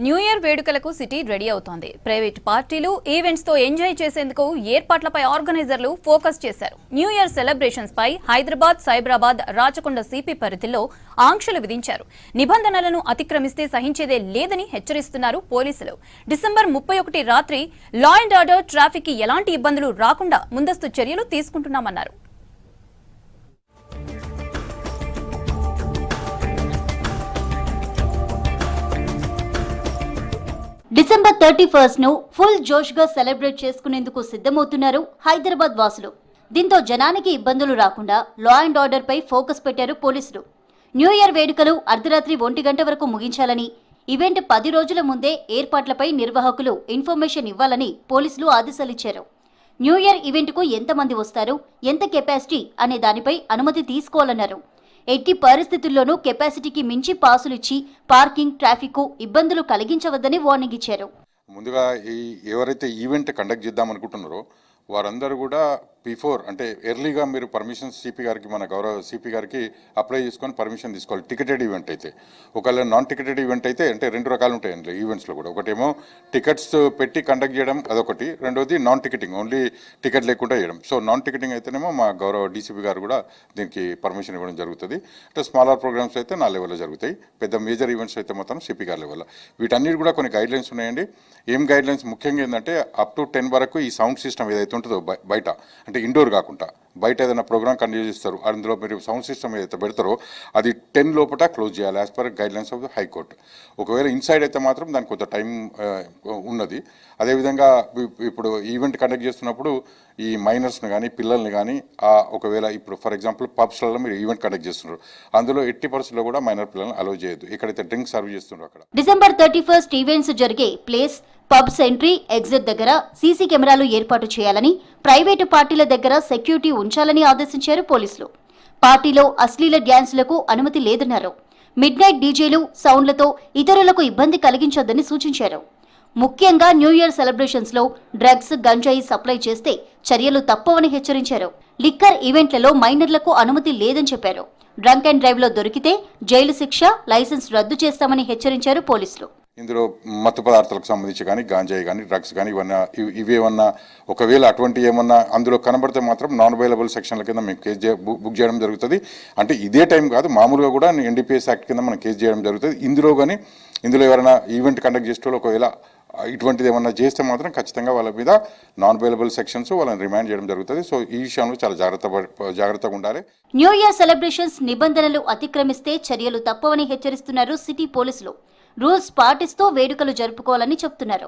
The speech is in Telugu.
న్యూ ఇయర్ వేడుకలకు సిటీ రెడీ అవుతోంది. ప్రైవేట్ పార్టీలు ఈవెంట్స్ తో ఎంజాయ్ చేసేందుకు ఏర్పాట్లపై ఆర్గనైజర్లు ఫోకస్ చేశారు. న్యూ ఇయర్ సెలబ్రేషన్స్ పై హైదరాబాద్, సైబరాబాద్, రాచకొండ సిపి పరిధిలో ఆంక్షలు విధించారు. నిబంధనలను అతిక్రమిస్తే సహించేదే లేదని హెచ్చరిస్తున్నారు పోలీసులు. డిసెంబర్ 31 రాత్రి లా అండ్ ఆర్డర్, ట్రాఫిక్ కి ఎలాంటి ఇబ్బందులు రాకుండా ముందస్తు చర్యలు తీసుకుంటున్నామన్నారు. డిసెంబర్ 31 ను ఫుల్ జోష్ గా సెలబ్రేట్ చేసుకునేందుకు సిద్ధమవుతున్నారు హైదరాబాద్ వాసులు. దీంతో జనానికి ఇబ్బందులు రాకుండా లా అండ్ ఆర్డర్ పై ఫోకస్ పెట్టారు పోలీసులు. న్యూ ఇయర్ వేడుకలు అర్ధరాత్రి 1 గంట వరకు ముగించాలని, ఈవెంట్ 10 రోజుల ముందే ఏర్పాట్లపై నిర్వాహకులు ఇన్ఫర్మేషన్ ఇవ్వాలని పోలీసులు ఆదేశాలిచ్చారు. న్యూ ఇయర్ ఈవెంట్ కు ఎంతమంది వస్తారు, ఎంత కెపాసిటీ అనే దానిపై అనుమతి తీసుకోవాలన్నారు. ఎట్టి పరిస్థితుల్లోనూ కెపాసిటీకి మించి పాసులు ఇచ్చి పార్కింగ్, ట్రాఫిక్ ఇబ్బందులు కలిగించవద్దని వార్నింగ్ ఇచ్చారు. ముందుగా ఎవరైతే ఈవెంట్ కండక్ట్ చేద్దాం అనుకుంటున్నారో వారందరూ కూడా బిఫోర్ అంటే ఎర్లీగా మీరు పర్మిషన్ సిపి గారికి, మన గౌరవ సిపి గారికి అప్లై చేసుకొని పర్మిషన్ తీసుకోవాలి. టికెటెడ్ ఈవెంట్ అయితే, ఒకవేళ నాన్ టికెటెడ్ ఈవెంట్ అయితే అంటే 2 రకాలు ఉంటాయి అందులో ఈవెంట్స్లో కూడా. ఒకటేమో టికెట్స్ పెట్టి కండక్ట్ చేయడం, అదొకటి. రెండోది నాన్ టికెటింగ్, ఓన్లీ టికెట్ లేకుండా చేయడం. సో నాన్ టికెటింగ్ అయితేనేమో మా గౌరవ డీసీపీ గారు కూడా దీనికి పర్మిషన్ ఇవ్వడం జరుగుతుంది. అంటే స్మాలర్ ప్రోగ్రామ్స్ అయితే నా లెవెల్లో జరుగుతాయి, పెద్ద మేజర్ ఈవెంట్స్ అయితే మాత్రం సిపి గారి లెవెల్లో. వీటన్నిటి కూడా కొన్ని గైడ్లైన్స్ ఉన్నాయండి. ఏం గైడ్లైన్స్ ముఖ్యంగా ఏంటంటే అప్ టు 10 వరకు ఈ సౌండ్ సిస్టమ్ ఏదైతే ఉంటుందో బయట, అంటే ఇండోర్ కాకుండా బయట ఏదైనా ప్రోగ్రామ్ కండక్ట్ చేస్తారు, అందులో మీరు సౌండ్ సిస్టమ్ ఏదైతే పెడతారో అది 10 లోపల క్లోజ్ చేయాలి as per guidelines of the high court. ఒకవేళ ఇన్సైడ్ అయితే మాత్రం దానికి కొంత టైం ఉన్నది. అదేవిధంగా ఇప్పుడు ఈవెంట్ కండక్ట్ చేస్తున్నప్పుడు ఈ మైనర్స్ని కానీ పిల్లల్ని కానీ ఒకవేళ ఇప్పుడు ఫర్ ఎగ్జాంపుల్ పబ్స్లలో మీరు ఈవెంట్ కండక్ట్ చేస్తున్నారు, అందులో 80% కూడా మైనర్ పిల్లల్ని అలౌ చేయొద్దు. ఎక్కడైతే డ్రింక్ సర్వ్ చేస్తున్నారు అక్కడ. డిసెంబర్ 31 ఈవెంట్స్ జరిగే ప్లేస్, పబ్స్ ఎంట్రీ, ఎగ్జిట్ దగ్గర సీసీ కెమెరాలు ఏర్పాటు చేయాలని, ప్రైవేటు పార్టీల దగ్గర సెక్యూరిటీ ఉంచాలని ఆదేశించారు పోలీసులు. పార్టీలో అశ్లీల డ్యాన్సులకు అనుమతి లేదన్నారు. మిడ్ నైట్ డీజేలు, సౌండ్లతో ఇతరులకు ఇబ్బంది కలిగించొద్దని సూచించారు. ముఖ్యంగా న్యూ ఇయర్ సెలబ్రేషన్స్ లో డ్రగ్స్, గంజాయి సప్లై చేస్తే చర్యలు తప్పవని హెచ్చరించారు. లిక్కర్ ఈవెంట్లలో మైనర్లకు అనుమతి లేదని చెప్పారు. డ్రంక్ అండ్ డ్రైవ్ లో దొరికితే జైలు శిక్ష, లైసెన్స్ రద్దు చేస్తామని హెచ్చరించారు పోలీసులు. ఇందులో మత్తు పదార్థాలకు సంబంధించి కానీ, గాంజాయి కానీ, డ్రగ్స్ కానీ ఇవేమన్నా ఒకవేళ అటువంటి ఏమన్నా అందులో కనబడితే మాత్రం నాన్ అవైలబుల్ సెక్షన్ల కింద మేము కేసు బుక్ చేయడం జరుగుతుంది. అంటే ఇదే టైం కాదు, మామూలుగా కూడా ఎన్డీపీఎస్ యాక్ట్ కింద మనం కేసు చేయడం జరుగుతుంది. ఇందులో ఎవరైనా ఈవెంట్ కండక్ట్ చేసే వాళ్ళు ఒకవేళ ఇటువంటిది ఏమన్నా చేస్తే మాత్రం ఖచ్చితంగా వాళ్ళ మీద నాన్ అవైలబుల్ సెక్షన్స్ వాళ్ళని రిమాండ్ చేయడం జరుగుతుంది. సో ఈ విషయంలో చాలా జాగ్రత్తగా ఉండాలి. న్యూ ఇయర్ సెలబ్రేషన్స్ నిబంధనలు అతిక్రమిస్తే చర్యలు తప్పవని హెచ్చరిస్తున్నారు సిటీ పోలీసులు. రూల్స్ పాటిస్తూ వేడుకలు జరుపుకోవాలని చెప్తున్నారు.